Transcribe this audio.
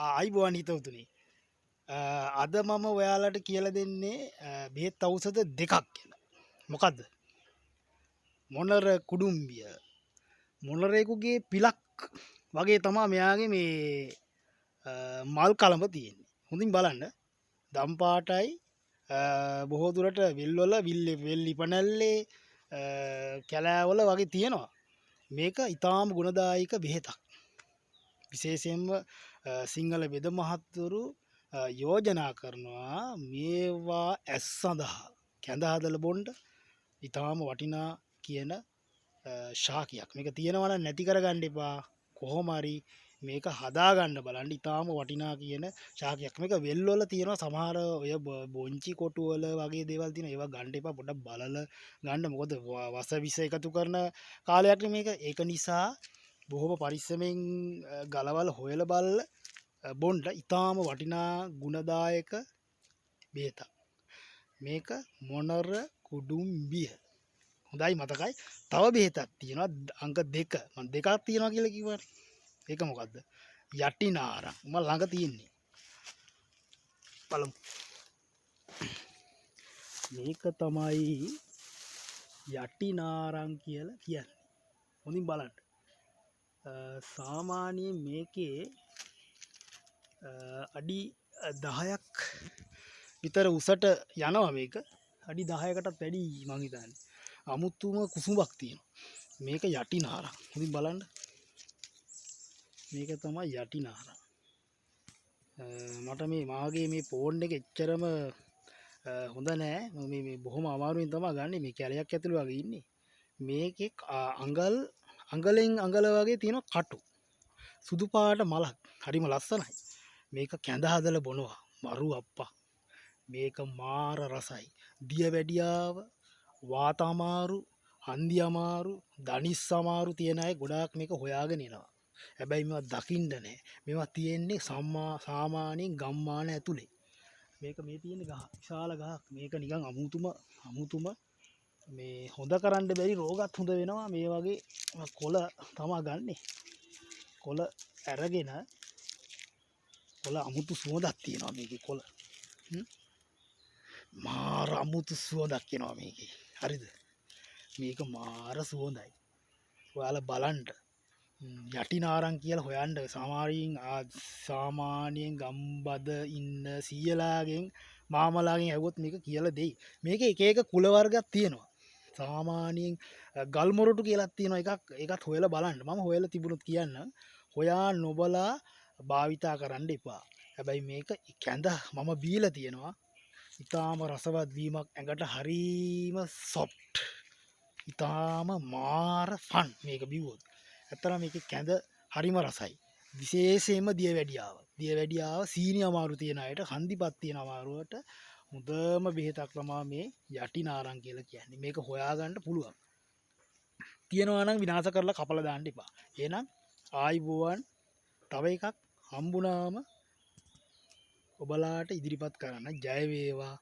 ආයිබෝවන් හිතවතුනි. අද මම ඔයාලට කියලා දෙන්නේ බෙහෙත් ඖෂධ දෙකක් කියලා. මොකද්ද? මොනර කුඩුම්බිය. මොනරේකුගේ පිලක් වගේ තමයි මෙයාගේ මේ මල් කලඹ තියෙන්නේ. හොඳින් බලන්න. දම් පාටයි බොහෝ දුරට විල්වල විල් ලිපනැල්ලේ කැලෑවල වගේ තියෙනවා. මේක ඊටාම ගුණදායක බෙහෙතක්. විශේෂයෙන්ම සිංහල වෙද මහත්වරු යෝජනා කරනවා මේවා ඇස් සඳහා කැඳ හදලා බොන්න ඊටාම වටිනා කියන ශාකයක්. මේක තියෙනවා නම් නැති කරගන්න එපා. කොහොම හරි මේක හදාගන්න බලන්න. ඊටාම වටිනා කියන ශාකයක්. මේක වෙල් වල තියෙනවා සමහර ඔය බොංචි කොටු වල වගේ දේවල් තියෙනවා. ඒවා ගන්න එපා. පොඩ්ඩක් බලලා ගන්න. මොකද වස විස එකතු කරන කාලයක් මේක. ඒක නිසා බොහොම පරිස්සමෙන් ගලවල් හොයලා බලලා බොන්න ඊටාම වටිනා ගුණදායක බෙහෙතක්. මේක මොනර කුඩුම්බිය. හොඳයි මතකයි. තව බෙහෙතක් තියෙනවා අංක 2. මම දෙකක් තියෙනවා කියලා කිව්වනේ. ඒක මොකද්ද? යටිනාරං. මම ළඟ තියෙන්නේ. බලමු. මේක තමයි යටිනාරං කියලා කියන්නේ. හොඳින් බලන්න. සාමාන්‍යයෙන් මේකේ අඩි 10ක් විතර උසට යනවා මේක. අඩි 10කටත් වැඩි මං හිතන්නේ. අමුතුම කුසුඹක් තියෙනවා. මේක යටිනාරං. හොඳින් බලන්න. මේක තමයි යටිනාරං. මට මේ මාගේ මේ ෆෝන් එක එච්චරම හොඳ නෑ. මේ බොහොම අමාරුවෙන් තමයි ගන්නෙ. මේ කැලයක් ඇතුළේ වගේ ඉන්නේ. මේකේ අඟලෙන් අඟල වගේ තියෙන කටු. සුදු පාට මලක්. හරිම ලස්සනයි. මේක කැඳ හදලා බොනවා. මරු අප්පා. මේක මාර රසයි. දියවැඩියාව, වාත අමාරු, හන්දි අමාරු, දනිස් අමාරු තියෙන අය ගොඩාක් මේක හොයාගෙන එනවා. හැබැයි මේවා දකින්න නෑ. මේවා තියෙන්නේ සාමාන්‍යයෙන් ගම්මාන ඇතුලේ. මේක මේ තියෙන ගහ විශාල ගහක්. මේක නිකන් අමුතුම මේ හොඳ කරන්න බැරි රෝගත් හොඳ වෙනවා. මේ වගේ කොළ තමයි ගන්නෙ. කොළ අරගෙන කොළ අමුතු සුවඳක් තියෙනවා මේකේ කොළ. මාර අමුතු සුවඳක් එනවා මේකේ. හරිද? මේක මාර සුවඳයි. ඔයාලා බලන්න. යටිනාරං කියලා හොයන්න සාමාන්‍යයෙන් ගම්බද ඉන්න සීයලාගෙන් මාමලාගෙන් ඇහුවොත් මේක කියලා දෙයි. මේකේ එක එක කුල වර්ගයක් තියෙනවා. සාමාන්‍යයෙන් ගල් මොරටු කියලා තියෙනවා එකක්. ඒකත් හොයලා බලන්න. මම හොයලා තිබුණොත් කියන්න. හොයා නොබලා භාවිතා කරන්න එපා. හැබැයි මේක කැඳ මම බීලා තියෙනවා. ඊටාම රසවත් වීමක් ඇඟට හරීම සොෆ්ට්. ඊටාම මාර ෆන් මේක බිව්වොත්. ඇත්තටම මේකේ කැඳ හරිම රසයි. විශේෂයෙන්ම දියවැඩියාව සීනි අමාරු තියෙන අයට, හන්දිපත් තියෙන අමාරුවට හොඳම බෙහෙතක් තමයි මේ යටිනාරං කියලා කියන්නේ. මේක හොයාගන්න පුළුවන්. තියෙනවා නම් විනාශ කරලා කපලා දාන්න එපා. එහෙනම් ආයිබෝවන් තව එකක් හම්බුනාම ඔබලාට ඉදිරිපත් කරන්න. ජය වේවා.